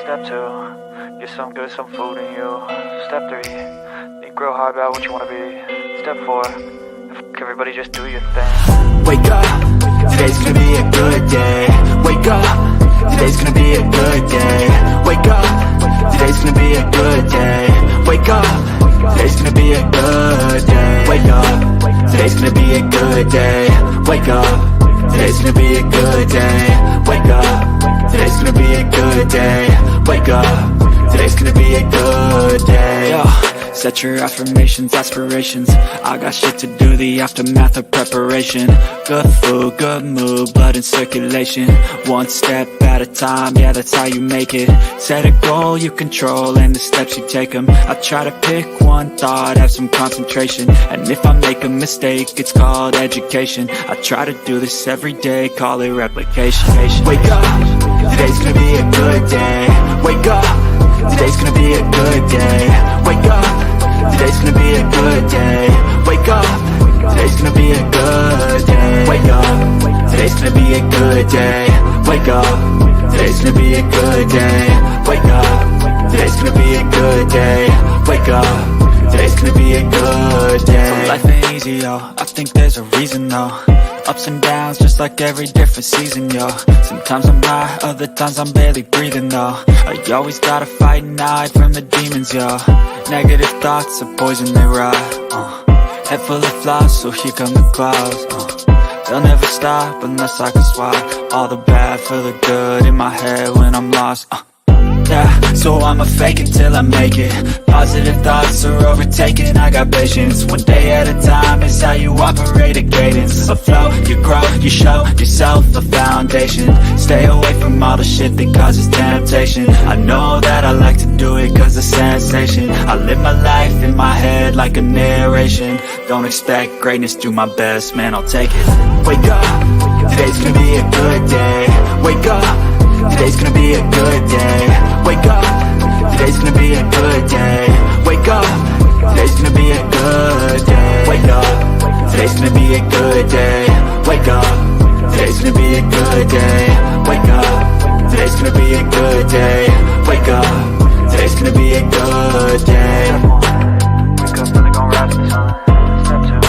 Step 2, get some good, some food in you. Step 3, think real hard about what you want to be. Step 4, everybody just do your thing. Wake up, today's gonna be a good day. Wake up, today's gonna be a good day. Wake up, today's gonna be a good day. Wake up, today's gonna be a good day. Wake up, today's gonna be a good day. Wake up, today's gonna be a good day. Wake up, today's gonna be a good day. Wake up, today's gonna be a good day. Yo, set your affirmations, aspirations. I got shit to do, the aftermath of preparation. Good food, good mood, blood in circulation. One step at a time, yeah, that's how you make it. Set a goal you control and the steps you take them. I try to pick one thought, have some concentration. And if I make a mistake, it's called education. I try to do this every day, call it replication. Wake up, today's gonna be a good day. Wake up, today's gonna be a good day. Wake up, today's gonna be a good day. Wake up, today's gonna be a good day. Wake up, today's gonna be a good day. Wake up, today's gonna be a good day. Wake up, today's gonna be a good day. Wake up, today's gonna be a good day. So life ain't easy, yo, I think there's a reason though. Ups and downs, just like every different season, yo. Sometimes I'm high, other times I'm barely breathing, though. I always gotta fight and hide from the demons, yo. Negative thoughts are poison, they rot. Head full of flies, so here come the clouds. They'll never stop unless I can swap all the bad for the good in my head when I'm lost. Yeah, so I'ma fake it till I make it. Positive thoughts are overtaken, I got patience. One day at a time is how you operate a cadence. A flow, you grow, you show yourself a foundation. Stay away from all the shit that causes temptation. I know that I like to do it cause it's sensation. I live my life in my head like a narration. Don't expect greatness, do my best, man, I'll take it. Wake up, today's gonna be a good day. Wake up, today's gonna be a good day. Wake up, today's gonna be a good day. Wake up, today's gonna be a good day. Wake up, today's gonna be a good day. Wake up, today's gonna be a good day. Wake up, today's gonna be a good day. Wake up, today's gonna be a good day. Wake up, feeling gon' rise in the sun. Step 2,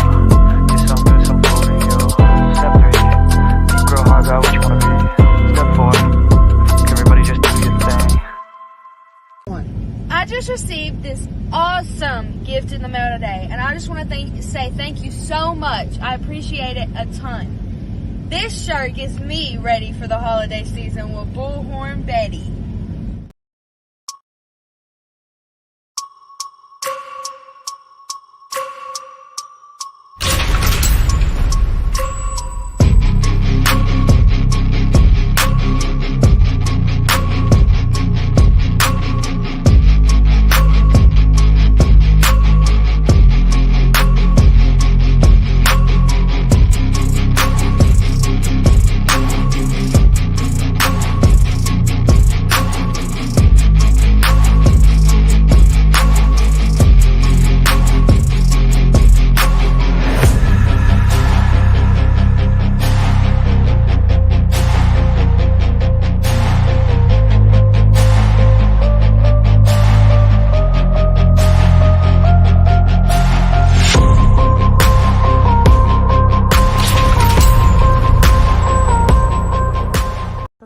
get some good, some food in you. Step 3, think real hard about what you wanna be. Step 4, everybody just do your thing. I just received this awesome gift in the mail today, and I just want to say thank you so much. I appreciate it a ton. This shirt gets me ready for the holiday season with Bullhorn Betty.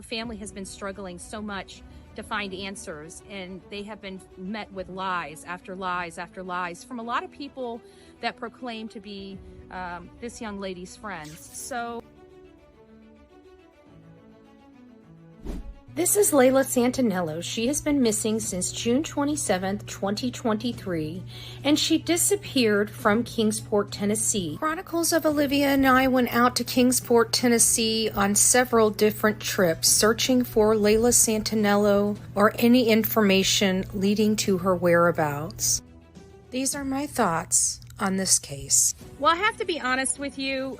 Family has been struggling so much to find answers, and they have been met with lies after lies after lies from a lot of people that proclaim to be this young lady's friends. So this is Layla Santinello. She has been missing since June 27th, 2023, and she disappeared from Kingsport, Tennessee. Chronicles of Olivia and I went out to Kingsport, Tennessee on several different trips, searching for Layla Santinello or any information leading to her whereabouts. These are my thoughts on this case. well, I have to be honest with you.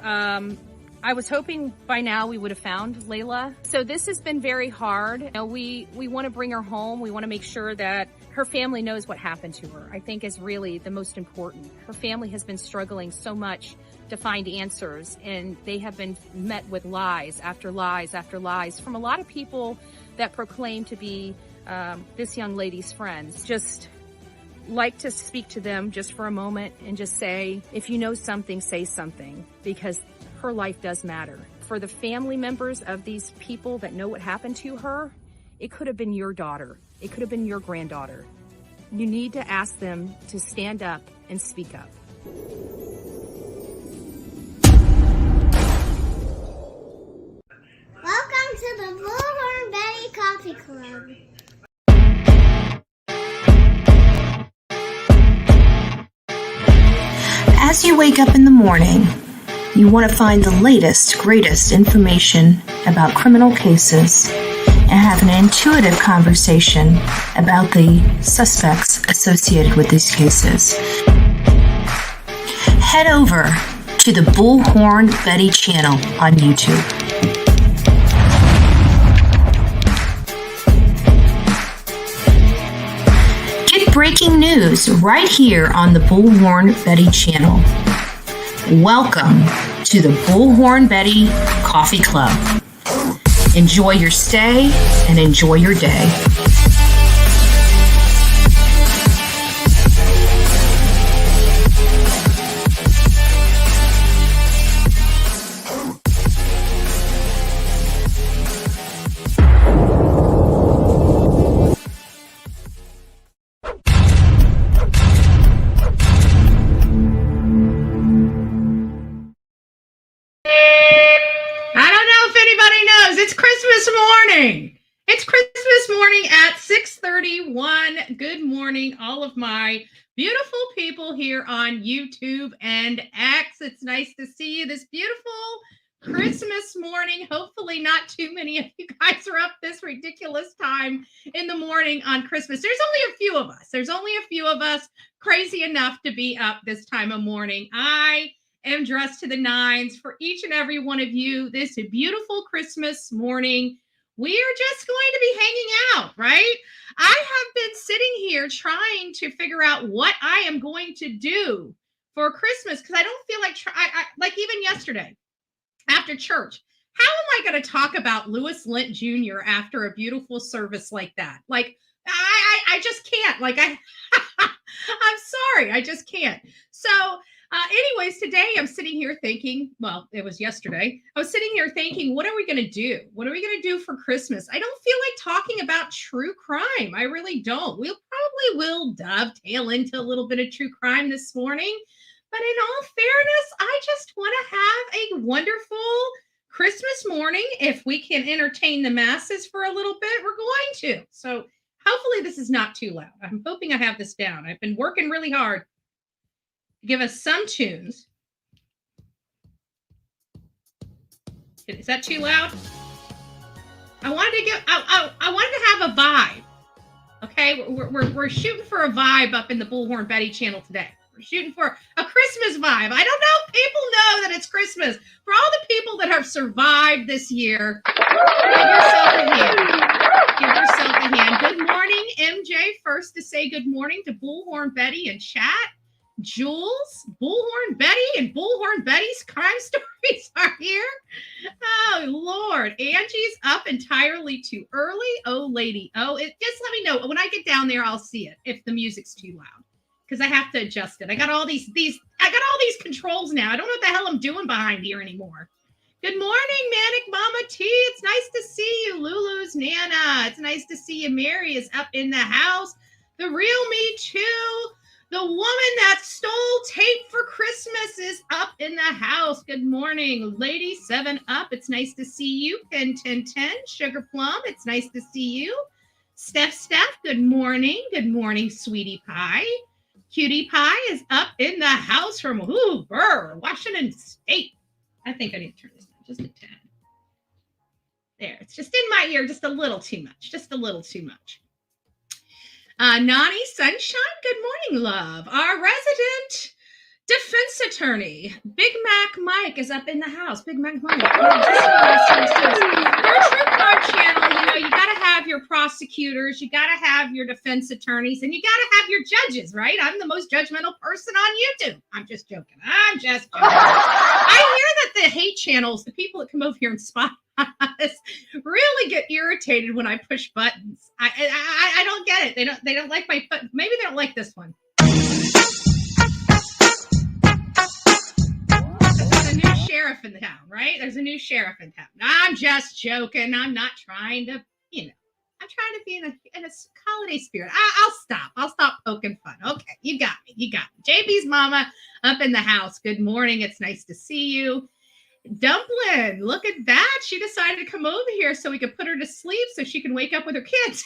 I was hoping by now we would have found Layla. So this has been very hard. You know, we want to bring her home. We want to make sure that her family knows what happened to her, I think is really the most important. Her family has been struggling so much to find answers, and they have been met with lies after lies after lies from a lot of people that proclaim to be this young lady's friends. Just like to speak to them just for a moment and just say, if you know something, say something, because her life does matter. For the family members of these people that know what happened to her, it could have been your daughter. It could have been your granddaughter. You need to ask them to stand up and speak up. Welcome to the Bullhorn Betty Coffee Club. As you wake up in the morning, you want to find the latest, greatest information about criminal cases and have an intuitive conversation about the suspects associated with these cases. Head over to the Bullhorn Betty channel on YouTube. Get breaking news right here on the Bullhorn Betty channel. Welcome to the Bullhorn Betty Coffee Club. Enjoy your stay and enjoy your day. It's Christmas morning at 6:31. Good morning, all of my beautiful people here on YouTube and X. It's nice to see you this beautiful Christmas morning. Hopefully not too many of you guys are up this ridiculous time in the morning on Christmas. There's only a few of us. There's only a few of us crazy enough to be up this time of morning. I am dressed to the nines for each and every one of you this beautiful Christmas morning. We are just going to be hanging out, right? I have been sitting here trying to figure out what I am going to do for Christmas because I don't feel like, like even yesterday after church, how am I going to talk about Lewis Lint Jr. after a beautiful service like that? Like, I just can't. Like, I'm sorry, I just can't. So, anyways, today I'm sitting here thinking, well, it was yesterday. I was sitting here thinking, what are we going to do? What are we going to do for Christmas? I don't feel like talking about true crime. I really don't. We'll probably will dovetail into a little bit of true crime this morning. But in all fairness, I just want to have a wonderful Christmas morning. If we can entertain the masses for a little bit, we're going to. So hopefully this is not too loud. I'm hoping I have this down. I've been working really hard. Give us some tunes. Is that too loud? I wanted to have a vibe. Okay, we're shooting for a vibe up in the Bullhorn Betty channel today. We're shooting for a Christmas vibe. I don't know if people know that it's Christmas. For all the people that have survived this year, give yourself a hand. Give yourself a hand. Good morning, MJ. First to say good morning to Bullhorn Betty in chat. Jules, Bullhorn Betty, and Bullhorn Betty's crime stories are here. Oh, Lord. Angie's up entirely too early. Oh, lady. Oh, just let me know. When I get down there, I'll see it if the music's too loud. Because I have to adjust it. I got all these controls now. I don't know what the hell I'm doing behind here anymore. Good morning, Manic Mama T. It's nice to see you. Lulu's Nana. It's nice to see you. Mary is up in the house. The real me too. The woman that stole tape for Christmas is up in the house. Good morning, Lady 7 Up. It's nice to see you. 10, Sugar Plum. It's nice to see you. Steph. Good morning. Good morning, Sweetie Pie. Cutie Pie is up in the house from Washington State. I think I need to turn this down just a tad. There. It's just in my ear, just a little too much. Just a little too much. Nani Sunshine, good morning, love. Our resident defense attorney, Big Mac Mike, is up in the house. Big Mac Mike. For a true crime channel, you got to have your prosecutors, you got to have your defense attorneys, and you got to have your judges, right? I'm the most judgmental person on YouTube. I'm just joking. I hear that the hate channels, the people that come over here and spy really get irritated when I push buttons. I don't get it. They don't like my foot. Maybe they don't like this one. There's a new sheriff in town, right? There's a new sheriff in town. I'm just joking. I'm not trying to, I'm trying to be in a holiday spirit. I'll stop poking fun. Okay, you got me. JB's mama up in the house. Good morning. It's nice to see you. Dumpling, look at that. She decided to come over here so we could put her to sleep so she can wake up with her kids.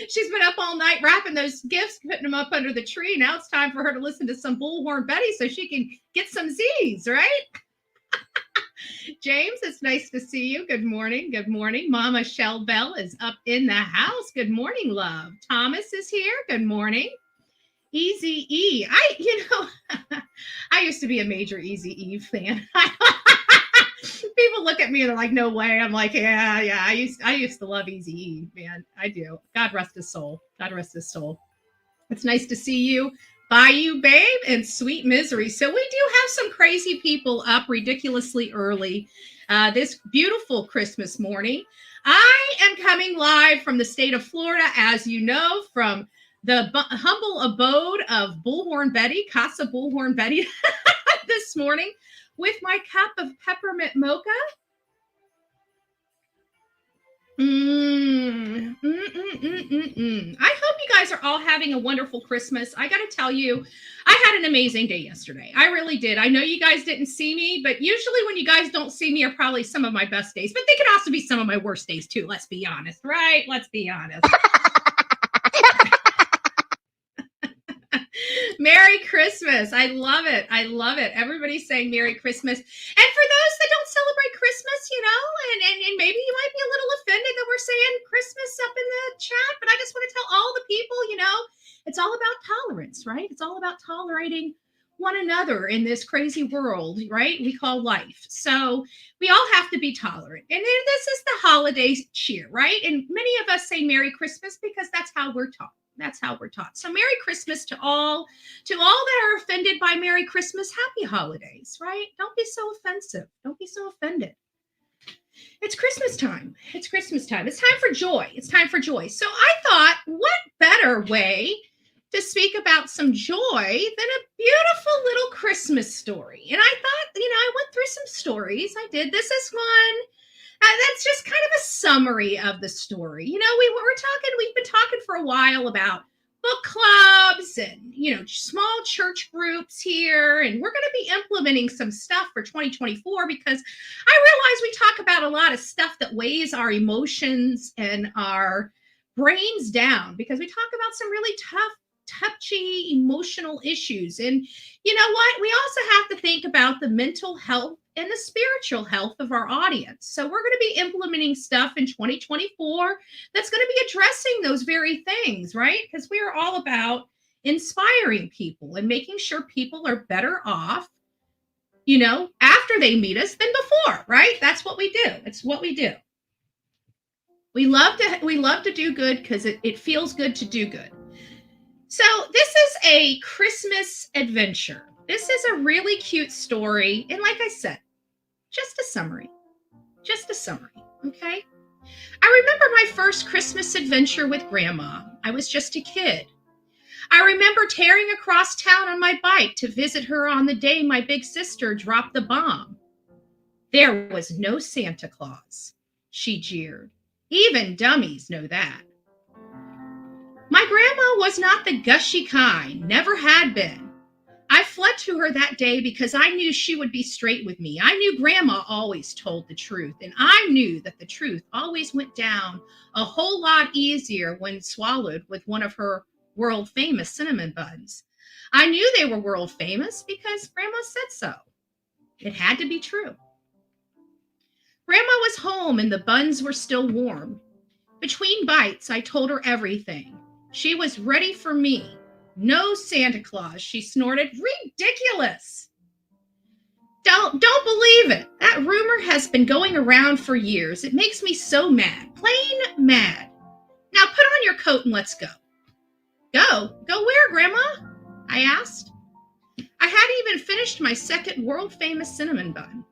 She's been up all night wrapping those gifts, putting them up under the tree. Now it's time for her to listen to some Bullhorn Betty so she can get some Z's, right? James, it's nice to see you. Good morning. Good morning. Mama Shell Bell is up in the house. Good morning, love. Thomas is here. Good morning. Easy E. I used to be a major Easy E fan. People look at me and they're like, no way. I'm like, yeah. I used to love Easy E, man. I do. God rest his soul. God rest his soul. It's nice to see you. Bayou Babe and Sweet Misery. So we do have some crazy people up ridiculously early this beautiful Christmas morning. I am coming live from the state of Florida, as you know, from the humble abode of Bullhorn Betty, Casa Bullhorn Betty, this morning with my cup of peppermint mocha. I hope you guys are all having a wonderful Christmas. I got to tell you, I had an amazing day yesterday. I really did. I know you guys didn't see me, but usually when you guys don't see me are probably some of my best days, but they can also be some of my worst days too. Let's be honest, right? Let's be honest. Merry Christmas. I love it. I love it. Everybody's saying Merry Christmas. And for those that don't celebrate Christmas, and maybe you might be a little offended that we're saying Christmas up in the chat, but I just want to tell all the people, it's all about tolerance, right? It's all about tolerating one another in this crazy world, right? We call life. So we all have to be tolerant. And this is the holiday cheer, right? And many of us say Merry Christmas because that's how we're taught. That's how we're taught. So Merry Christmas to all that are offended by Merry Christmas. Happy holidays, right? Don't be so offensive. Don't be so offended. It's Christmas time. It's Christmas time. It's time for joy. It's time for joy. So I thought, what better way to speak about some joy than a beautiful little Christmas story? And I thought, I went through some stories. I did. This is one. That's just kind of a summary of the story. We've been talking for a while about book clubs and, small church groups here. And we're going to be implementing some stuff for 2024 because I realize we talk about a lot of stuff that weighs our emotions and our brains down because we talk about some really touchy emotional issues. And you know what? We also have to think about the mental health and the spiritual health of our audience. So we're going to be implementing stuff in 2024 that's going to be addressing those very things, right? Because we are all about inspiring people and making sure people are better off, after they meet us than before, right? That's what we do. It's what we do. We love to do good because it feels good to do good. So this is a Christmas adventure. This is a really cute story. And like I said, just a summary, okay? I remember my first Christmas adventure with Grandma. I was just a kid. I remember tearing across town on my bike to visit her on the day my big sister dropped the bomb. There was no Santa Claus, she jeered. Even dummies know that. My grandma was not the gushy kind, never had been. I fled to her that day because I knew she would be straight with me. I knew Grandma always told the truth, and I knew that the truth always went down a whole lot easier when swallowed with one of her world-famous cinnamon buns. I knew they were world-famous because Grandma said so. It had to be true. Grandma was home and the buns were still warm. Between bites, I told her everything. She was ready for me. No Santa Claus, she snorted. Ridiculous. Don't believe it. That rumor has been going around for years. It makes me so mad. Plain mad. Now put on your coat and let's go. Go where, Grandma? I asked. I hadn't even finished my second world-famous cinnamon bun.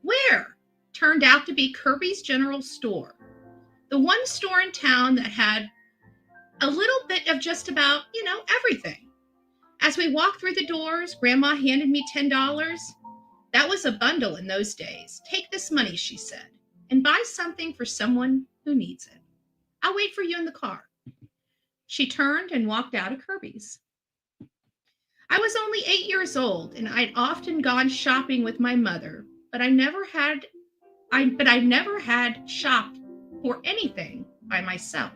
Where? Turned out to be Kirby's General Store, the one store in town that had a little bit of just about, everything. As we walked through the doors, Grandma handed me $10. That was a bundle in those days. Take this money, she said, and buy something for someone who needs it. I'll wait for you in the car. She turned and walked out of Kirby's. I was only 8 years old, and I'd often gone shopping with my mother, but I never had shopped for anything by myself.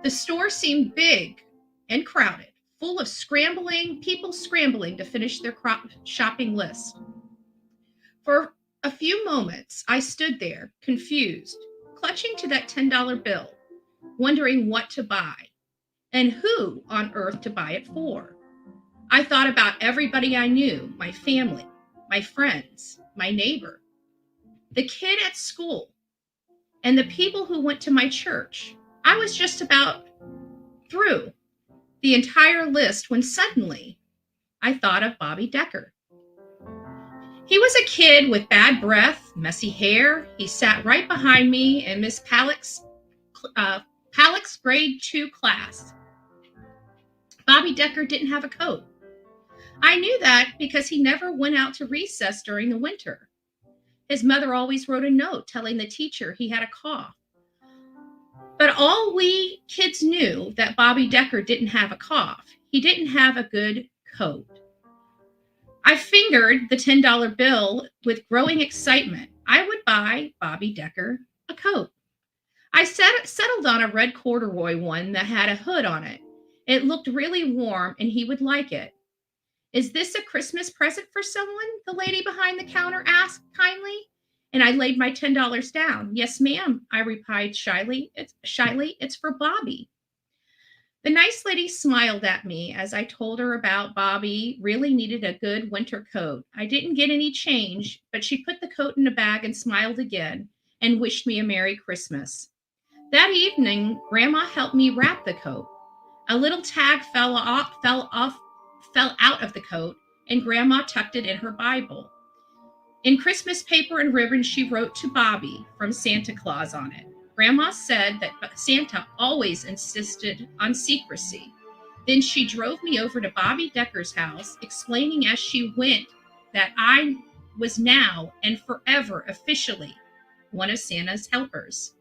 The store seemed big and crowded, full of people scrambling to finish their shopping list. For a few moments, I stood there, confused, clutching to that $10 bill, wondering what to buy and who on earth to buy it for. I thought about everybody I knew, my family, my friends, my neighbor, the kid at school, and the people who went to my church. I was just about through the entire list when suddenly I thought of Bobby Decker. He was a kid with bad breath, messy hair. He sat right behind me in Miss Palak's grade 2 class. Bobby Decker didn't have a coat. I knew that because he never went out to recess during the winter. His mother always wrote a note telling the teacher he had a cough. But all we kids knew that Bobby Decker didn't have a cough. He didn't have a good coat. I fingered the $10 bill with growing excitement. I would buy Bobby Decker a coat. I settled on a red corduroy one that had a hood on it. It looked really warm and he would like it. Is this a Christmas present for someone? The lady behind the counter asked kindly. And I laid my $10 down. Yes, ma'am, I replied shyly. It's for Bobby. The nice lady smiled at me as I told her about Bobby really needed a good winter coat. I didn't get any change, but she put the coat in a bag and smiled again and wished me a Merry Christmas. That evening, Grandma helped me wrap the coat. A little tag fell out of the coat, and Grandma tucked it in her Bible. In Christmas paper and ribbon, she wrote to Bobby from Santa Claus on it. Grandma said that Santa always insisted on secrecy. Then she drove me over to Bobby Decker's house, explaining as she went that I was now and forever officially one of Santa's helpers.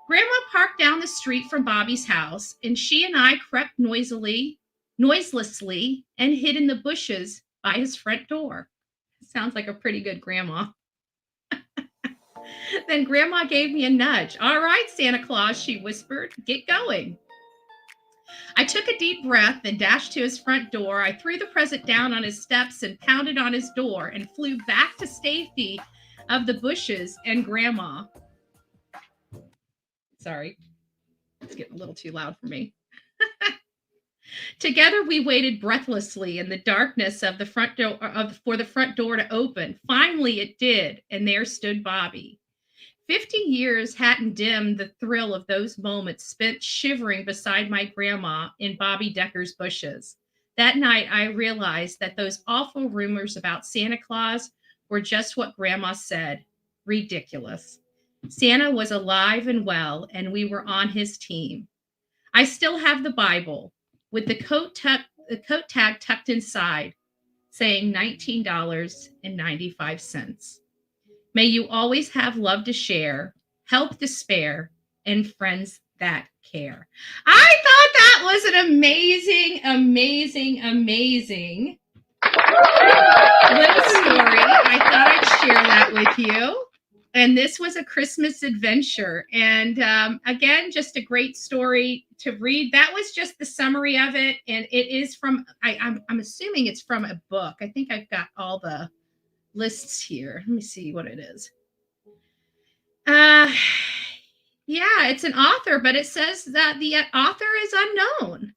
Grandma parked down the street from Bobby's house, and she and I crept noiselessly and hid in the bushes by his front door. Sounds like a pretty good grandma. Then Grandma gave me a nudge. All right, Santa Claus, she whispered, get going. I took a deep breath and dashed to his front door. I threw the present down on his steps and pounded on his door and flew back to safety of the bushes and Grandma. Sorry, it's getting a little too loud for me. Together, we waited breathlessly in the darkness of the front door for the front door to open. Finally, it did, and there stood Bobby. 50 years hadn't dimmed the thrill of those moments spent shivering beside my grandma in Bobby Decker's bushes. That night, I realized that those awful rumors about Santa Claus were just what Grandma said. Ridiculous. Santa was alive and well, and we were on his team. I still have the Bible, with the coat tag tucked inside, saying $19.95. May you always have love to share, help to spare, and friends that care. I thought that was an amazing little story. I thought I'd share that with you. And this was a Christmas adventure. And again, just a great story to read. That was just the summary of it. And it is from, I'm assuming it's from a book. I think I've got all the lists here. Let me see what it is. Yeah, it's an author, but it says that the author is unknown.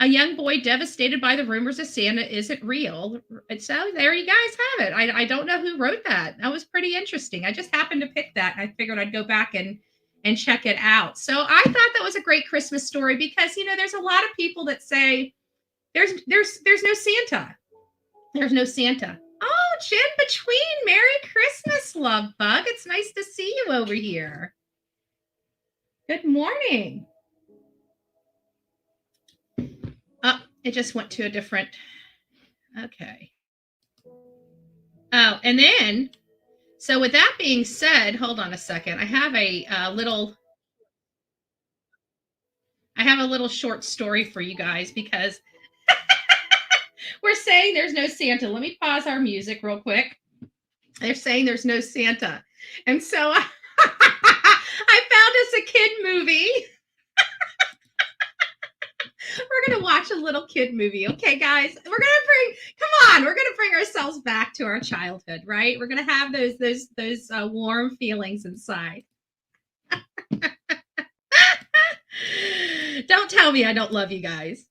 A young boy devastated by the rumors of Santa isn't real. So there you guys have it. I don't know who wrote that. That was pretty interesting. I just happened to pick that. I figured I'd go back and check it out. So I thought that was a great Christmas story because, there's a lot of people that say there's no Santa. There's no Santa. Oh, Jen Between. Merry Christmas, love bug. It's nice to see you over here. Good morning. Oh, it just went to a different. Okay. Oh, and then, so with that being said, hold on a second. I have a little short story for you guys because we're saying there's no Santa. Let me pause our music real quick. They're saying there's no Santa. And so I found us a kid movie. We're going to watch a little kid movie. Okay, guys, we're going to bring ourselves back to our childhood, right? We're going to have those warm feelings inside. Don't tell me I don't love you guys.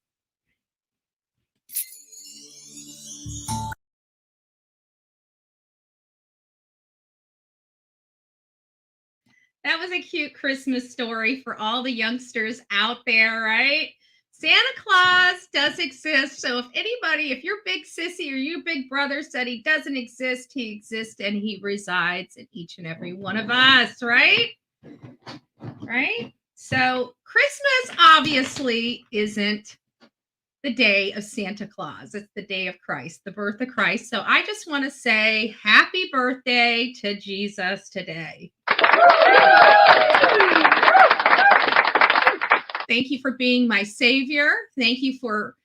That was a cute Christmas story for all the youngsters out there, right? Santa Claus does exist. So if your big sissy or your big brother said he doesn't exist, he exists and he resides in each and every one of us, right? Right? So Christmas obviously isn't the day of Santa Claus. It's the day of Christ, the birth of Christ. So I just want to say happy birthday to Jesus today. Thank you for being my savior. Thank you for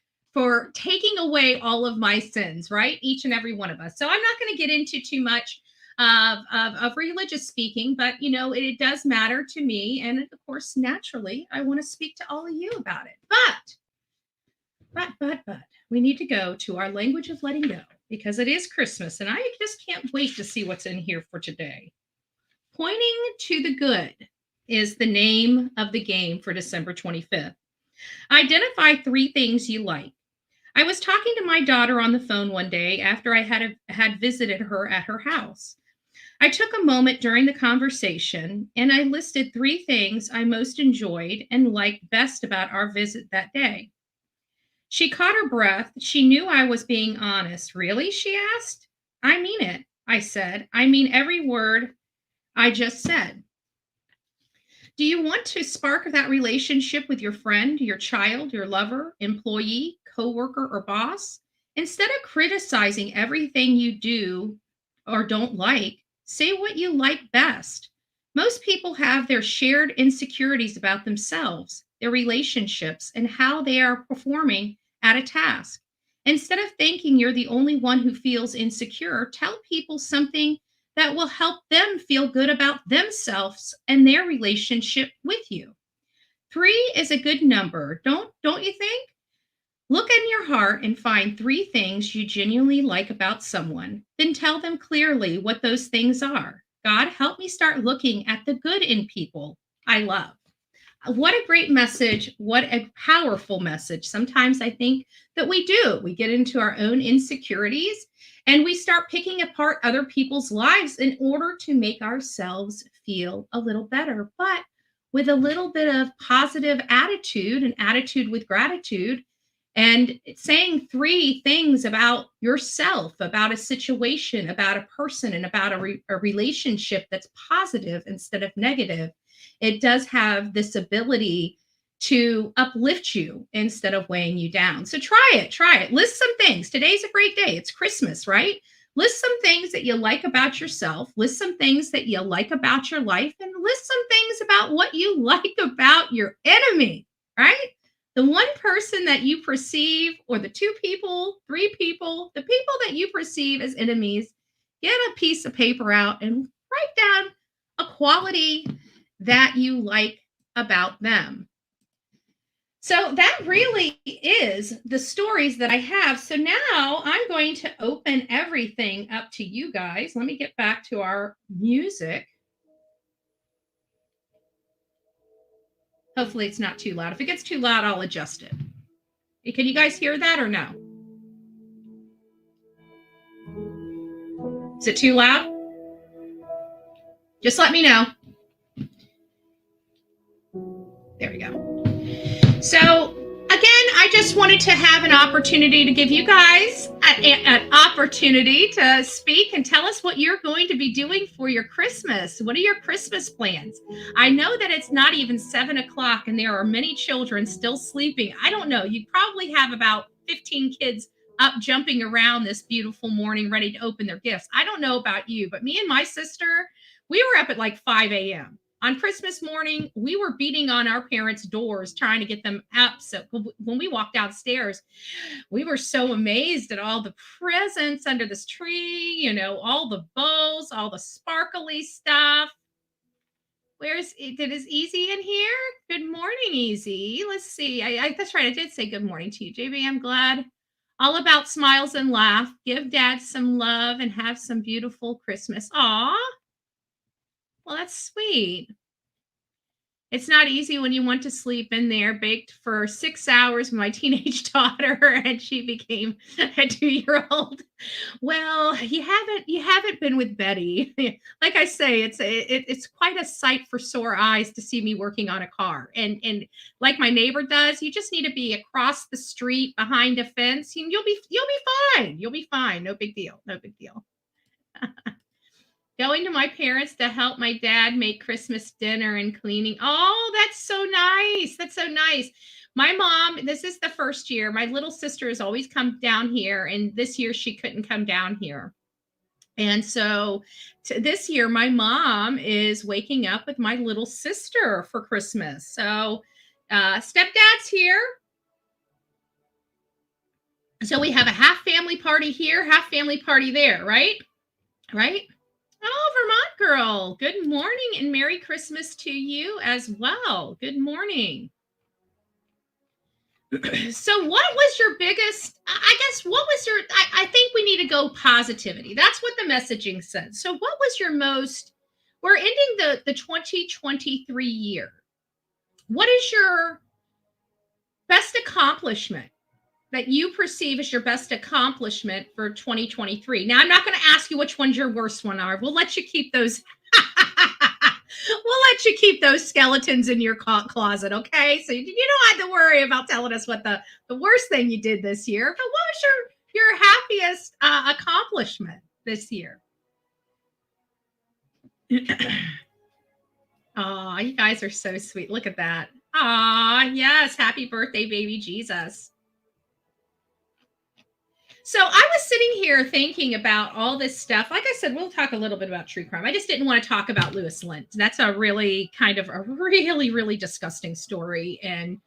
taking away all of my sins, right? Each and every one of us. So I'm not going to get into too much of religious speaking, but it does matter to me. And of course, naturally, I want to speak to all of you about it. But we need to go to our language of letting go because it is Christmas and I just can't wait to see what's in here for today. Pointing to the good is the name of the game for December 25th. Identify 3 things you like. I was talking to my daughter on the phone one day after I had visited her at her house. I took a moment during the conversation and I listed 3 things I most enjoyed and liked best about our visit that day. She caught her breath. She knew I was being honest. Really? She asked. I mean it, I said. I mean every word I just said. Do you want to spark that relationship with your friend, your child, your lover, employee, coworker, or boss? Instead of criticizing everything you do or don't like, say what you like best. Most people have their shared insecurities about themselves, their relationships, and how they are performing at a task. Instead of thinking you're the only one who feels insecure, tell people something that will help them feel good about themselves and their relationship with you. 3 is a good number, don't you think? Look in your heart and find 3 things you genuinely like about someone. Then tell them clearly what those things are. God, help me start looking at the good in people I love. What a great message. What a powerful message. Sometimes I think that we get into our own insecurities and we start picking apart other people's lives in order to make ourselves feel a little better. But with a little bit of positive attitude, an attitude with gratitude, and saying 3 things about yourself, about a situation, about a person, and about a relationship that's positive instead of negative, it does have this ability to uplift you instead of weighing you down. So try it. List some things. Today's a great day. It's Christmas, right? List some things that you like about yourself. List some things that you like about your life, and list some things about what you like about your enemy, right? The one person that you perceive, or the 2 people, 3 people, the people that you perceive as enemies, get a piece of paper out and write down a quality that you like about them. So that really is the stories that I have. So now I'm going to open everything up to you guys. Let me get back to our music. Hopefully it's not too loud. If it gets too loud, I'll adjust it. Can you guys hear that or no? Is it too loud? Just let me know. There we go. So again, I just wanted to have an opportunity to give you guys an opportunity to speak and tell us what you're going to be doing for your Christmas. What are your Christmas plans? I know that it's not even 7 o'clock and there are many children still sleeping. I don't know. You probably have about 15 kids up jumping around this beautiful morning ready to open their gifts. I don't know about you, but me and my sister, we were up at like 5 a.m. On Christmas morning, we were beating on our parents' doors trying to get them up. So when we walked downstairs, we were so amazed at all the presents under this tree, all the bows, all the sparkly stuff. Is Easy in here? Good morning, Easy. Let's see. That's right. I did say good morning to you, JB. I'm glad. All about smiles and laugh. Give Dad some love and have some beautiful Christmas. Aw. Well, that's sweet. It's not easy when you want to sleep in there. Baked for 6 hours with my teenage daughter, and she became a 2-year-old. Well, you haven't been with Betty. Like I say, it's quite a sight for sore eyes to see me working on a car. And like my neighbor does, you just need to be across the street behind a fence, and you'll be fine. You'll be fine. No big deal. No big deal. Going to my parents to help my dad make Christmas dinner and cleaning. Oh, that's so nice. That's so nice. My mom, this is the first year. My little sister has always come down here, and this year she couldn't come down here. And so this year, my mom is waking up with my little sister for Christmas. So stepdad's here. So we have a half family party here, half family party there, right? Right? Oh, Vermont girl. Good morning and Merry Christmas to you as well. Good morning. So what was your biggest, I think we need to go positivity. That's what the messaging said. So what was your most, we're ending the 2023 year. What is your best accomplishment that you perceive as your best accomplishment for 2023? Now, I'm not going to ask you which ones your worst one are. We'll let you keep those. We'll let you keep those skeletons in your closet, okay? So you don't have to worry about telling us what the worst thing you did this year. But what was your happiest accomplishment this year? Oh, you guys are so sweet. Look at that. Aw, yes. Happy birthday, baby Jesus. So I was sitting here thinking about all this stuff. Like I said, we'll talk a little bit about true crime. I just didn't want to talk about Lewis Lint. That's a really really disgusting story. And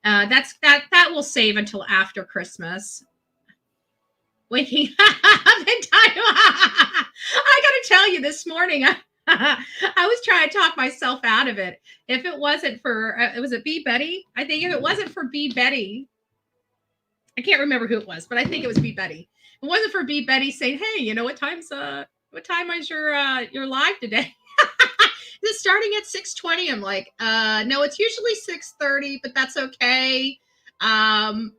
that will save until after Christmas. Waking up in time. I got to tell you, this morning, I was trying to talk myself out of it. If it wasn't for, was it B. Betty? I think if it wasn't for B. Betty, I can't remember who it was, but I think it was B. Betty. It wasn't for B. Betty saying, "Hey, what time is your live today?" Is it starting at 6:20? I'm like, no, it's usually 6:30, but that's okay. I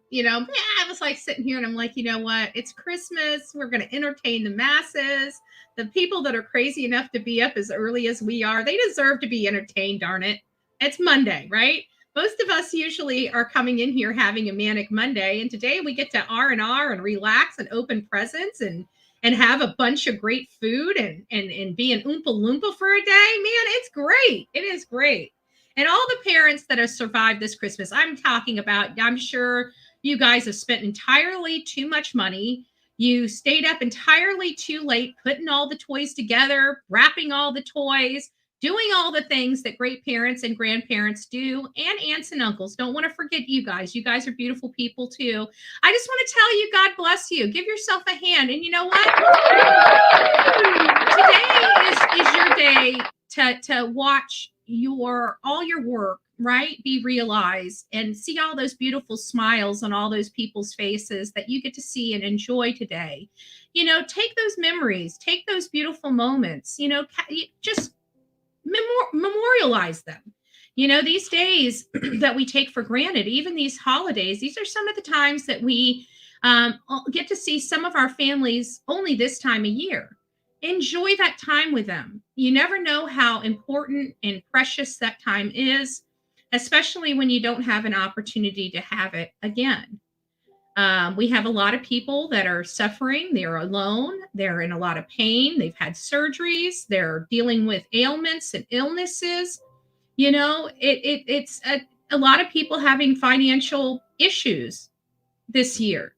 was like sitting here and I'm like, you know what? It's Christmas. We're going to entertain the masses. The people that are crazy enough to be up as early as we are, they deserve to be entertained, darn it. It's Monday, right? Most of us usually are coming in here having a manic Monday, and today we get to R&R and relax and open presents and have a bunch of great food and be an Oompa Loompa for a day. Man, it's great. It is great. And all the parents that have survived this Christmas, I'm talking about, I'm sure you guys have spent entirely too much money. You stayed up entirely too late, putting all the toys together, wrapping all the toys, doing all the things that great parents and grandparents do, and aunts and uncles. Don't want to forget you guys. You guys are beautiful people too. I just want to tell you, God bless you. Give yourself a hand. And you know what? Today is your day to watch all your work, right, be realized, and see all those beautiful smiles on all those people's faces that you get to see and enjoy today. Take those memories, take those beautiful moments, just memorialize them. These days that we take for granted, even these holidays, these are some of the times that we get to see some of our families only this time of year. Enjoy that time with them. You never know how important and precious that time is, especially when you don't have an opportunity to have it again. We have a lot of people that are suffering. They're alone. They're in a lot of pain. They've had surgeries. They're dealing with ailments and illnesses. You know, it's a lot of people having financial issues this year.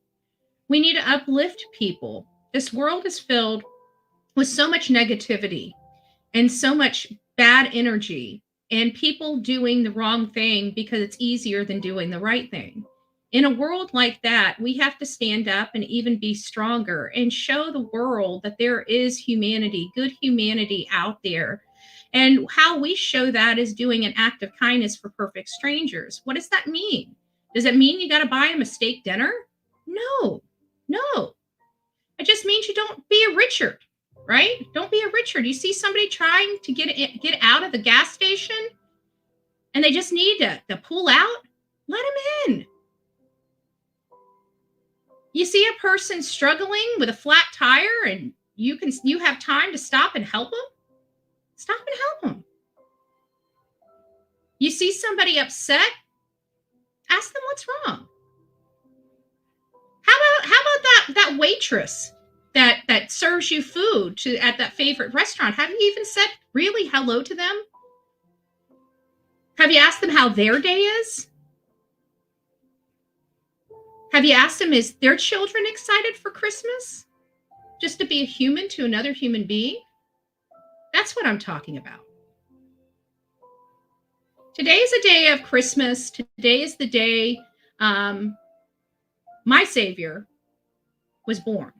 We need to uplift people. This world is filled with so much negativity and so much bad energy and people doing the wrong thing because it's easier than doing the right thing. In a world like that, we have to stand up and even be stronger and show the world that there is humanity, good humanity out there. And how we show that is doing an act of kindness for perfect strangers. What does that mean? Does it mean you got to buy them a steak dinner? No, no. It just means you don't be a Richard, right? Don't be a Richard. You see somebody trying to get out of the gas station and they just need to pull out, let them in. You see a person struggling with a flat tire and you have time to stop and help them? Stop and help them. You see somebody upset? Ask them what's wrong. How about that waitress that serves you food at that favorite restaurant? Have you even said really hello to them? Have you asked them how their day is? Have you asked them, is their children excited for Christmas? Just to be a human to another human being? That's what I'm talking about. Today is a day of Christmas. Today is the day my Savior was born.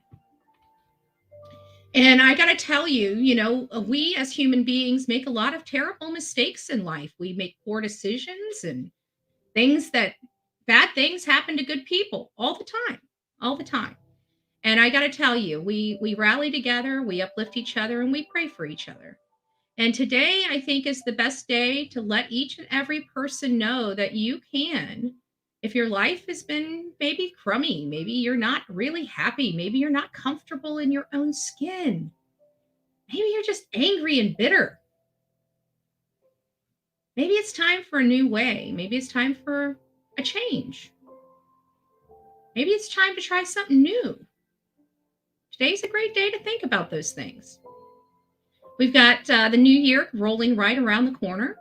And I got to tell you, you know, we as human beings make a lot of terrible mistakes in life. We make poor decisions and bad things happen to good people all the time. And I got to tell you, we rally together, we uplift each other, and we pray for each other. And today, I think, is the best day to let each and every person know that you can, if your life has been maybe crummy, maybe you're not really happy, maybe you're not comfortable in your own skin, maybe you're just angry and bitter. Maybe it's time for a new way. Maybe it's time for a change. Maybe it's time to try something new. Today's a great day to think about those things. We've got the new year rolling right around the corner,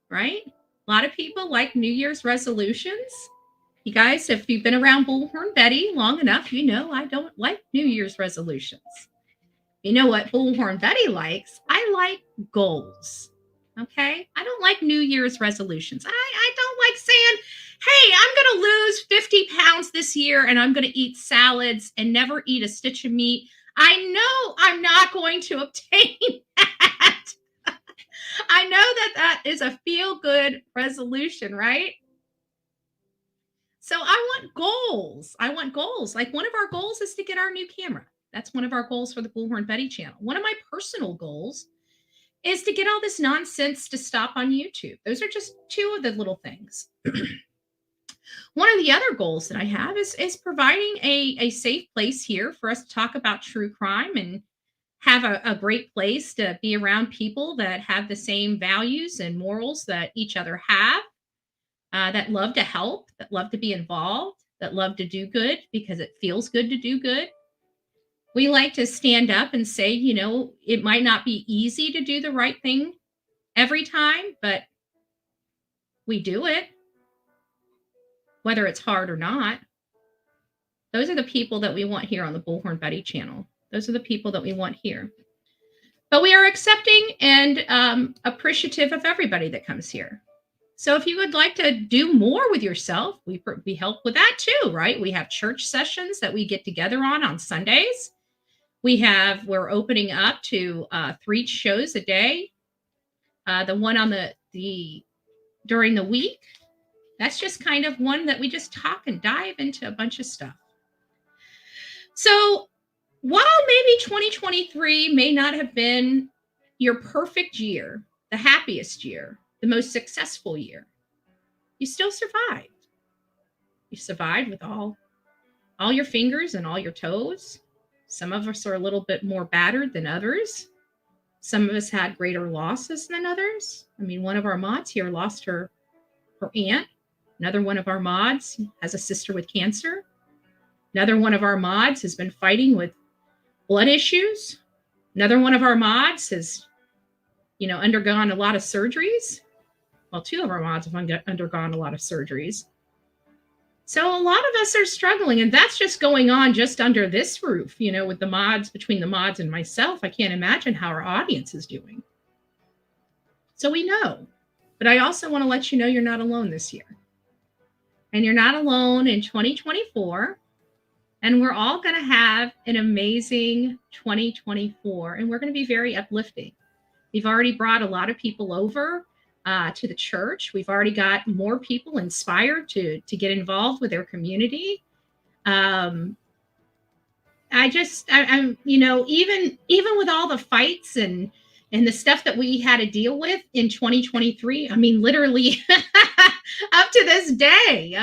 right? A lot of people like New Year's resolutions. You guys, if you've been around Bullhorn Betty long enough, you know I don't like New Year's resolutions. You know what Bullhorn Betty likes? I like goals. Okay? I don't like New Year's resolutions. I don't like saying, hey, I'm going to lose 50 pounds this year and I'm going to eat salads and never eat a stitch of meat. I know I'm not going to obtain that. I know that is a feel-good resolution, right? So I want goals. Like one of our goals is to get our new camera. That's one of our goals for the Bullhorn Betty channel. One of my personal goals is to get all this nonsense to stop on YouTube. Those are just two of the little things. One of the other goals that I have is providing a safe place here for us to talk about true crime and have a great place to be around people that have the same values and morals that each other have, that love to help, that love to be involved, that love to do good because it feels good to do good. We like to stand up and say, you know, it might not be easy to do the right thing every time, but we do it, whether it's hard or not. Those are the people that we want here on the Bullhorn Betty channel. Those are the people that we want here. But we are accepting and appreciative of everybody that comes here. So if you would like to do more with yourself, we help with that too, right? We have church sessions that we get together on Sundays. We're opening up to 3 shows a day. The one on the during the week, that's just kind of one that we just talk and dive into a bunch of stuff. So while maybe 2023 may not have been your perfect year, the happiest year, the most successful year, you still survived. You survived with all your fingers and all your toes. Some of us are a little bit more battered than others. Some of us had greater losses than others. I mean, one of our mods here lost her aunt. Another one of our mods has a sister with cancer. Another one of our mods has been fighting with blood issues. Another one of our mods has, undergone a lot of surgeries. Well, two of our mods have undergone a lot of surgeries. So a lot of us are struggling, and that's just going on just under this roof, with the mods, between the mods and myself. I can't imagine how our audience is doing. So we know, but I also want to let you know you're not alone this year. And you're not alone in 2024. And we're all going to have an amazing 2024. And we're going to be very uplifting. We've already brought a lot of people over to the church. We've already got more people inspired to get involved with their community. I'm even with all the fights and the stuff that we had to deal with in 2023, I mean, literally up to this day,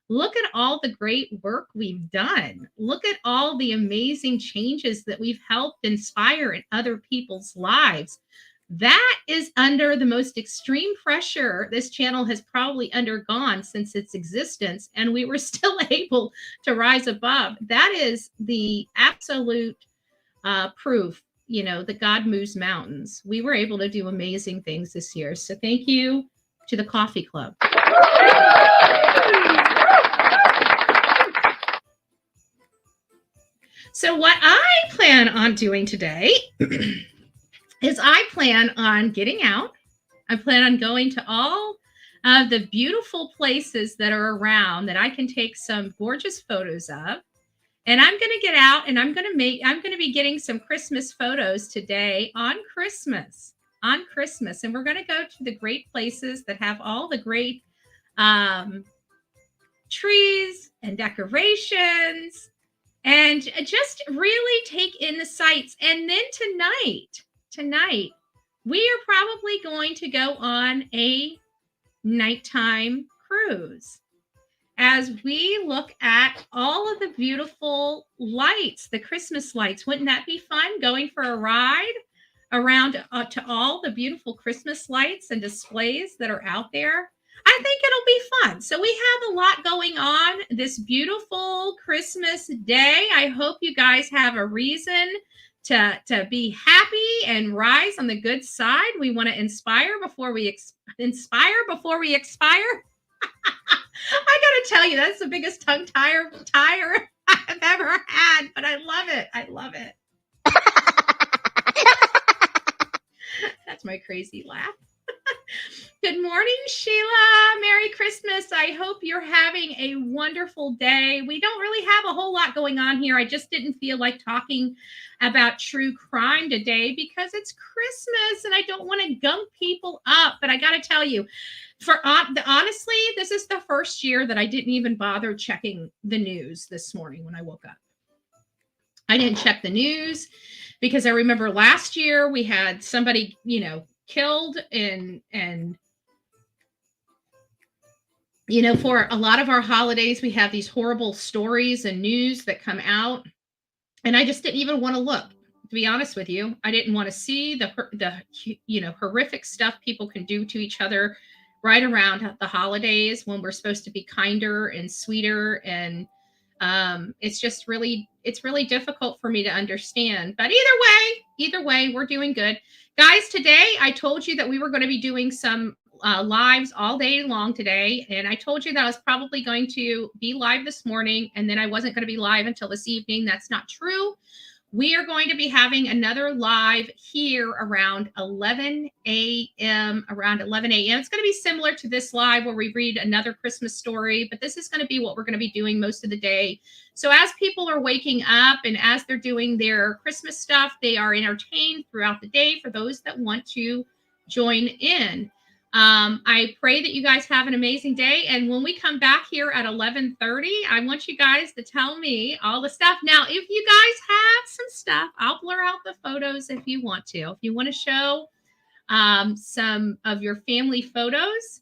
look at all the great work we've done. Look at all the amazing changes that we've helped inspire in other people's lives. That is under the most extreme pressure this channel has probably undergone since its existence, and we were still able to rise above. That is the absolute proof, that God moves mountains. We were able to do amazing things this year. So thank you to the Coffee Club. So what I plan on doing today is I plan on getting out. I plan on going to all of the beautiful places that are around that I can take some gorgeous photos of. And I'm going to get out and I'm going to be getting some Christmas photos today on Christmas. And we're going to go to the great places that have all the great trees and decorations, and just really take in the sights. And then tonight, we are probably going to go on a nighttime cruise as we look at all of the beautiful lights, the Christmas lights. Wouldn't that be fun, going for a ride around to all the beautiful Christmas lights and displays that are out there? I think it'll be fun. So we have a lot going on this beautiful Christmas day. I hope you guys have a reason to be happy and rise on the good side. We want to inspire before we expire. I gotta tell you, that's the biggest tongue tire I've ever had, but I love it. That's my crazy laugh. Good morning, Sheila. Merry Christmas. I hope you're having a wonderful day. We don't really have a whole lot going on here. I just didn't feel like talking about true crime today because it's Christmas and I don't want to gump people up. But I got to tell you, honestly, this is the first year that I didn't even bother checking the news this morning when I woke up. I didn't check the news because I remember last year we had somebody, killed and for a lot of our holidays, we have these horrible stories and news that come out. And I just didn't even want to look, to be honest with you. I didn't want to see the horrific stuff people can do to each other right around the holidays when we're supposed to be kinder and sweeter. And it's really difficult for me to understand. But either way, we're doing good. Guys, today I told you that we were going to be doing some lives all day long today. And I told you that I was probably going to be live this morning and then I wasn't going to be live until this evening. That's not true. We are going to be having another live here around 11 a.m. It's going to be similar to this live where we read another Christmas story, but this is going to be what we're going to be doing most of the day. So as people are waking up and as they're doing their Christmas stuff, they are entertained throughout the day for those that want to join in. I pray that you guys have an amazing day. And when we come back here at 11:30, I want you guys to tell me all the stuff. Now, if you guys have some stuff, I'll blur out the photos if you want to. If you want to show some of your family photos,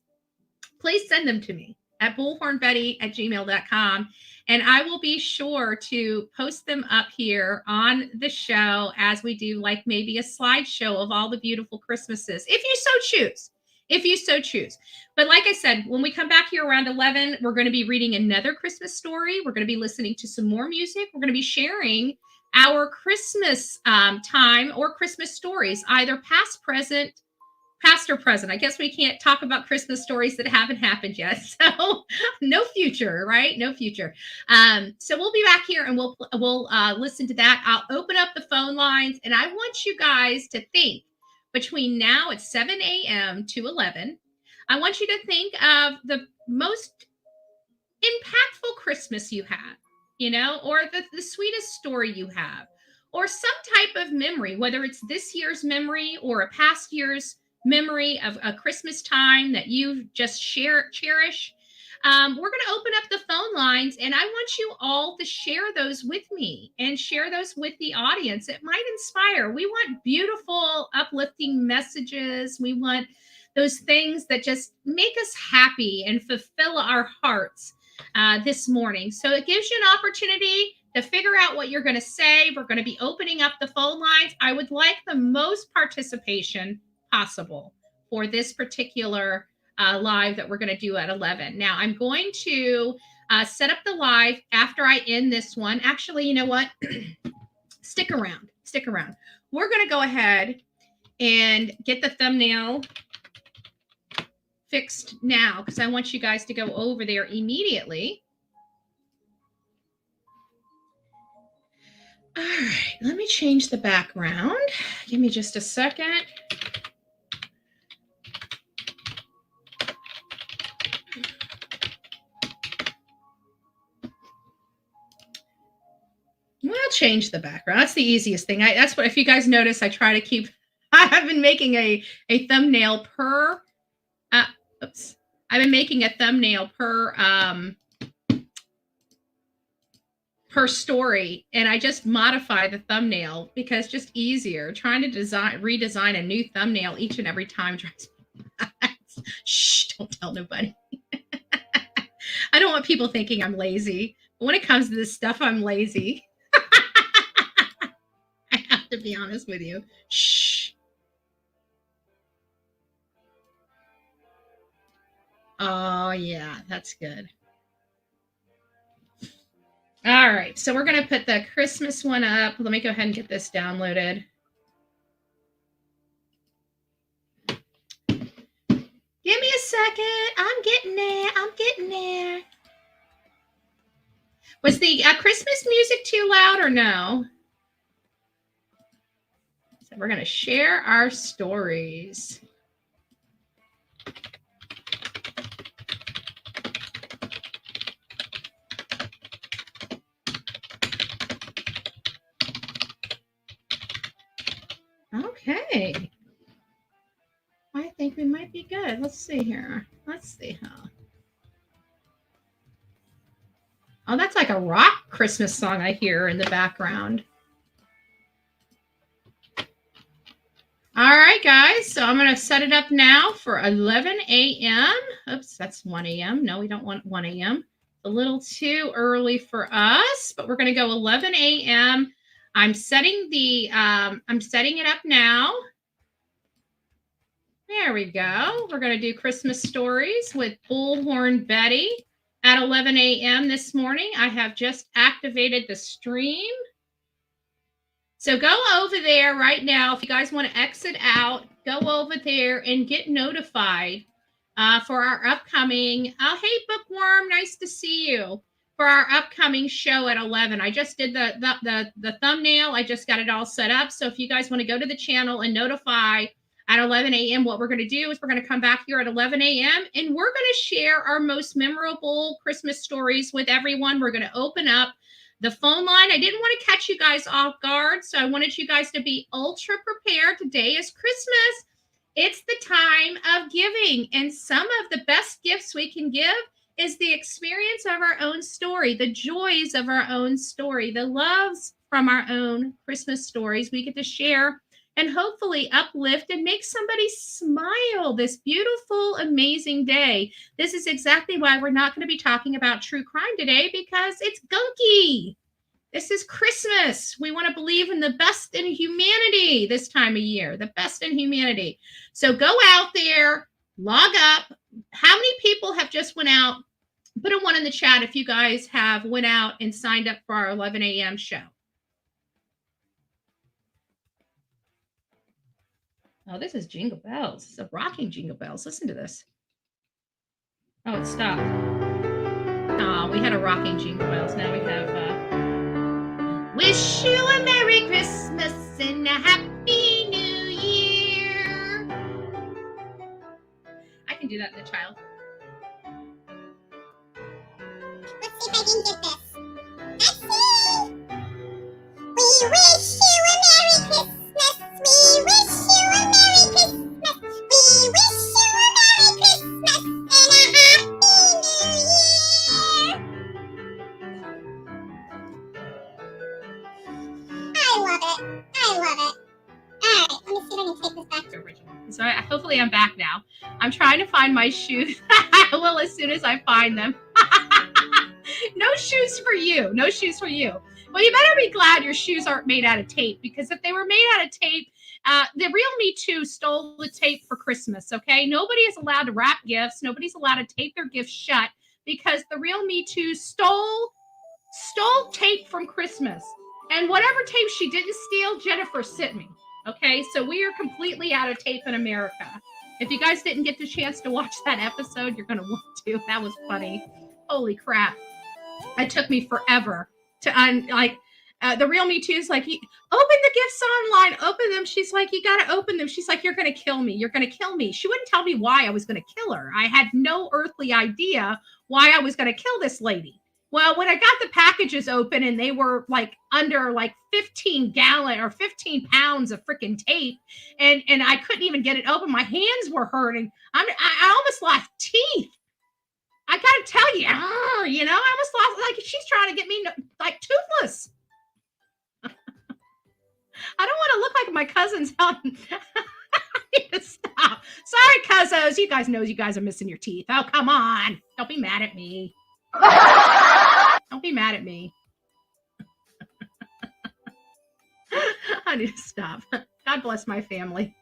please send them to me at bullhornbetty@gmail.com. And I will be sure to post them up here on the show as we do like maybe a slideshow of all the beautiful Christmases, if you so choose. if you so choose. But like I said, when we come back here around 11, we're going to be reading another Christmas story. We're going to be listening to some more music. We're going to be sharing our Christmas time or Christmas stories, either past or present. I guess we can't talk about Christmas stories that haven't happened yet. So no future, right? No future. So we'll be back here and we'll listen to that. I'll open up the phone lines and I want you guys to think between now at 7 a.m. to 11. I want you to think of the most impactful Christmas you had, or the sweetest story you have, or some type of memory, whether it's this year's memory or a past year's memory of a Christmas time that you just cherish. We're going to open up the phone lines and I want you all to share those with me and share those with the audience. It might inspire. We want beautiful, uplifting messages. We want those things that just make us happy and fulfill our hearts this morning. So it gives you an opportunity to figure out what you're going to say. We're going to be opening up the phone lines. I would like the most participation possible for this particular live that we're going to do at 11. Now, I'm going to set up the live after I end this one. Actually, you know what? Stick around. We're going to go ahead and get the thumbnail fixed now because I want you guys to go over there immediately. All right, let me change the background. Give me just a second. We'll change the background. That's the easiest thing. That's what, if you guys notice, I try to keep, I've been making a thumbnail per, I've been making a thumbnail per story, and I just modify the thumbnail because it's just easier. Trying to redesign a new thumbnail each and every time drives me nuts. Shh, don't tell nobody. I don't want people thinking I'm lazy. But when it comes to this stuff, I'm lazy. I have to be honest with you. Shh. Oh, yeah, that's good. All right, so we're going to put the Christmas one up. Let me go ahead and get this downloaded. Give me a second. I'm getting there. Was the Christmas music too loud or no? So we're going to share our stories. Okay. I think we might be good. Let's see here. Let's see how. Oh, that's like a rock Christmas song I hear in the background. All right, guys. So I'm going to set it up now for 11 a.m. Oops, that's 1 a.m. No, we don't want 1 a.m. A little too early for us, but we're going to go 11 a.m. I'm setting it up now. There we go. We're going to do Christmas stories with Bullhorn Betty at 11 a.m. this morning. I have just activated the stream. So go over there right now. If you guys want to exit out, go over there and get notified for our upcoming, oh, hey, Bookworm, nice to see you. For our upcoming show at 11. I just did the thumbnail. I just got it all set up. So if you guys want to go to the channel and notify at 11 a.m., what we're going to do is we're going to come back here at 11 a.m. and we're going to share our most memorable Christmas stories with everyone. We're going to open up the phone line. I didn't want to catch you guys off guard, so I wanted you guys to be ultra prepared. Today is Christmas. It's the time of giving, and some of the best gifts we can give is the experience of our own story, the joys of our own story, the loves from our own Christmas stories we get to share and hopefully uplift and make somebody smile this beautiful, amazing day. This is exactly why we're not going to be talking about true crime today, because it's gunky. This is Christmas. We want to believe in the best in humanity this time of year, the best in humanity. So go out there, Log up. How many people have just went out? Put a 1 in the chat if you guys have went out and signed up for our 11 a.m. show. Oh, this is Jingle Bells. It's a rocking Jingle Bells. Listen to this. Oh, it stopped. Oh, we had a rocking Jingle Bells. Now we have Wish you a Merry Christmas and a Happy New Year. I can do that in the child. Let's see if I can get this. Let's see. We wish you a Merry Christmas. We wish you a Merry Christmas. We wish you a Merry Christmas and a Happy New Year. I love it. I love it. All right, let me see if I can take this back. Original. So hopefully I'm back now. I'm trying to find my shoes. Well, as soon as I find them. No shoes for you. No shoes for you. Well, you better be glad your shoes aren't made out of tape, because if they were made out of tape, the real Me Too stole the tape for Christmas, okay? Nobody is allowed to wrap gifts. Nobody's allowed to tape their gifts shut, because the real Me Too stole tape from Christmas. And whatever tape she didn't steal, Jennifer sent me. Okay, so we are completely out of tape in America. If you guys didn't get the chance to watch that episode, you're going to want to. That was funny. Holy crap. It took me forever to the real Me Too is like, open the gifts online, open them. She's like, you got to open them. She's like, you're going to kill me. You're going to kill me. She wouldn't tell me why I was going to kill her. I had no earthly idea why I was going to kill this lady. Well, when I got the packages open and they were like under like 15 pounds of freaking tape, and I couldn't even get it open. My hands were hurting. I almost lost teeth. I gotta tell you, I almost lost, like, she's trying to get me like toothless. I don't want to look like my cousin's. I need to stop. Sorry, cousins. You guys know you guys are missing your teeth. Oh, come on. Don't be mad at me. Don't be mad at me. I need to stop. God bless my family.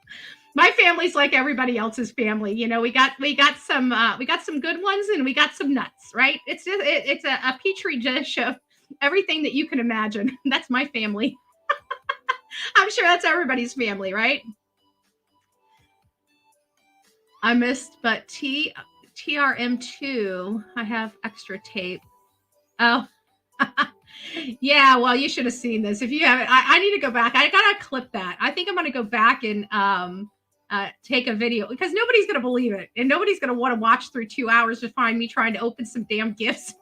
My family's like everybody else's family. You know, we got some good ones and we got some nuts, right? It's a petri dish of everything that you can imagine. That's my family. I'm sure that's everybody's family, right? I missed, but TRM2, I have extra tape. Oh, yeah. Well, you should have seen this. If you haven't, I need to go back. I gotta clip that. I think I'm gonna go back and take a video, because nobody's gonna believe it, and nobody's gonna want to watch through 2 hours to find me trying to open some damn gifts.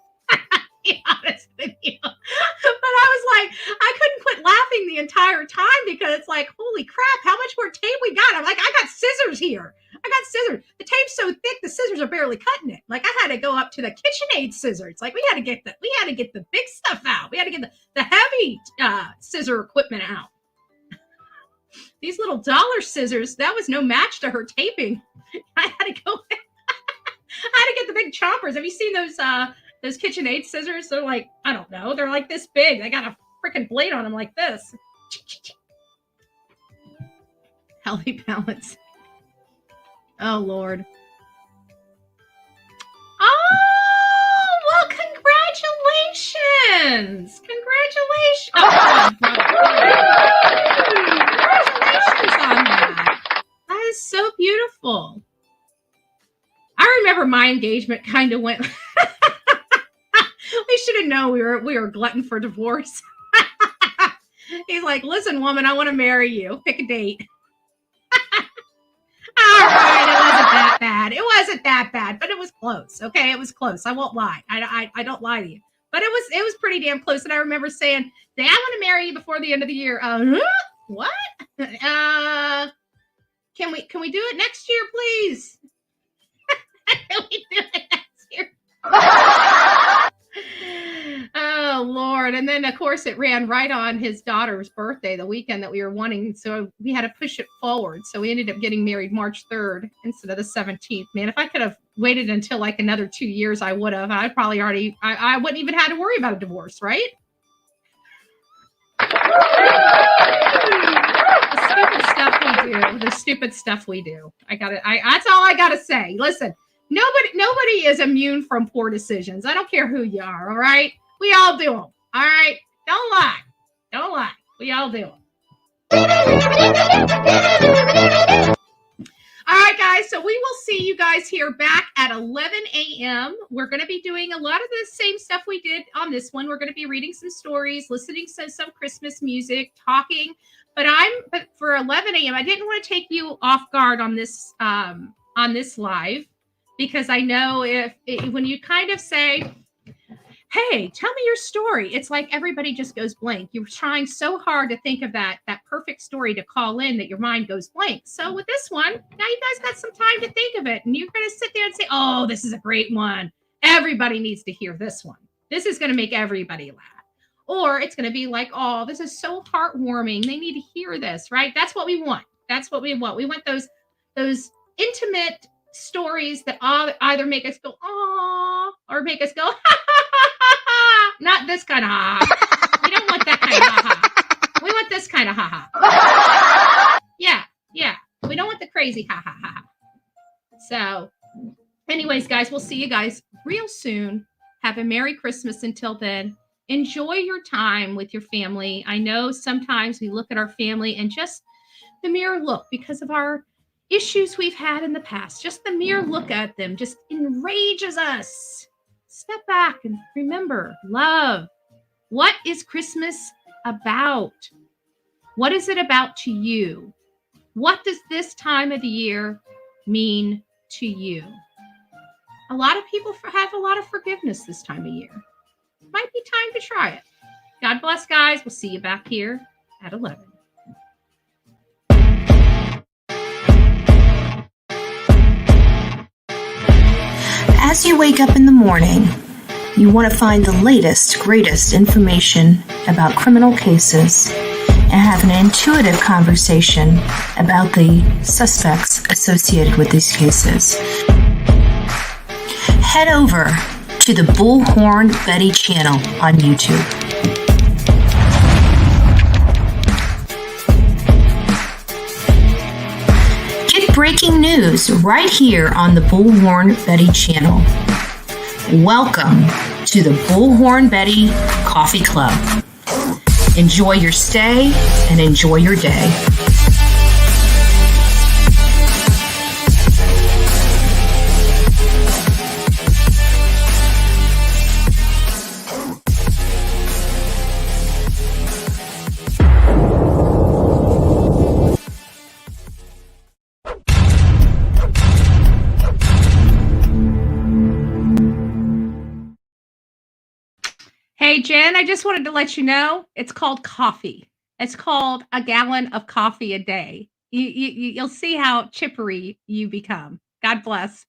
Be honest with you. But I was like, I couldn't quit laughing the entire time, because it's like, holy crap, how much more tape we got? I'm like, I got scissors here. I got scissors. The tape's so thick, the scissors are barely cutting it. Like, I had to go up to the KitchenAid scissors. Like, we had to get the big stuff out. We had to get the heavy scissor equipment out. These little dollar scissors, that was no match to her taping. I had to go. I had to get the big chompers. Have you seen those KitchenAid scissors? They're like, I don't know. They're like this big. They got a freaking blade on them like this. Healthy balance. Oh, Lord. Oh, well, congratulations. Congratulations. Oh, congratulations on that. That is so beautiful. I remember my engagement kind of went. We should have known we were a glutton for divorce. He's like, listen, woman, I want to marry you. Pick a date. All right, it wasn't that bad. It wasn't that bad, but it was close. Okay, it was close. I won't lie. I don't lie to you. But it was pretty damn close. And I remember saying, I want to marry you before the end of the year. What? Can we do it next year, please? Can we do it next year? Oh, Lord. And then, of course, it ran right on his daughter's birthday, the weekend that we were wanting. So we had to push it forward. So we ended up getting married March 3rd instead of the 17th. Man, if I could have waited until like another 2 years, I would have. I'd probably already, I wouldn't even have to worry about a divorce, right? The stupid stuff we do. The stupid stuff we do. That's all I gotta say. Listen, nobody is immune from poor decisions. I don't care who you are, all right? We all do them. All right? Don't lie. Don't lie. We all do them. All right, guys, so we will see you guys here back at 11 a.m. We're going to be doing a lot of the same stuff we did on this one. We're going to be reading some stories, listening to some Christmas music, talking. But for 11 a.m., I didn't want to take you off guard on this live, because I know when you kind of say, hey, tell me your story, it's like everybody just goes blank. You're trying so hard to think of that perfect story to call in that your mind goes blank. So with this one, now you guys got some time to think of it, and you're going to sit there and say, oh, this is a great one. Everybody needs to hear this one. This is going to make everybody laugh. Or it's going to be like, oh, this is so heartwarming. They need to hear this, right? That's what we want. That's what we want. We want those intimate stories that either make us go, oh, or make us go, ha, ha, ha, ha, ha. Not this kind of ha, ha. We don't want that kind of ha, ha. We want this kind of ha, ha. Yeah. We don't want the crazy ha, ha, ha. So anyways, guys, we'll see you guys real soon. Have a Merry Christmas until then. Enjoy your time with your family. I know sometimes we look at our family and just the mere look, because of our issues we've had in the past, just the mere look at them just enrages us. Step back and remember, love. What is Christmas about? What is it about to you? What does this time of the year mean to you? A lot of people have a lot of forgiveness this time of year. Might be time to try it. God bless, guys. We'll see you back here at 11. As you wake up in the morning, you want to find the latest, greatest information about criminal cases and have an intuitive conversation about the suspects associated with these cases. Head over to the Bullhorn Betty channel on YouTube. Get breaking news right here on the Bullhorn Betty channel. Welcome to the Bullhorn Betty Coffee Club. Enjoy your stay and enjoy your day. Hey, Jen, I just wanted to let you know it's called coffee. It's called a gallon of coffee a day. You'll see how chippery you become. God bless.